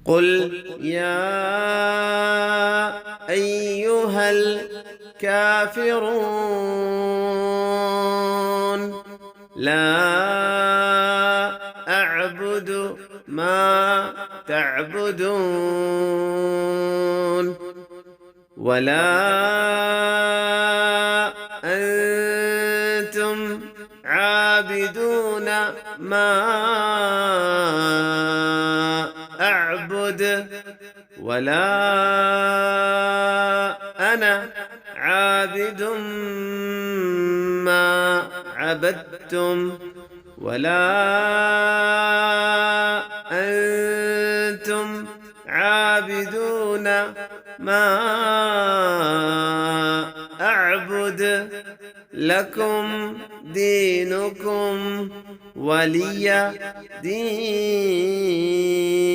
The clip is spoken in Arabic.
قل يا أيها الكافرون لا أعبد ما تعبدون ولا أنتم عابدون ما أعبد ولا أنا عابد ما عبدتم ولا أنتم عابدون ما أعبد لكم دينكم ولي دين.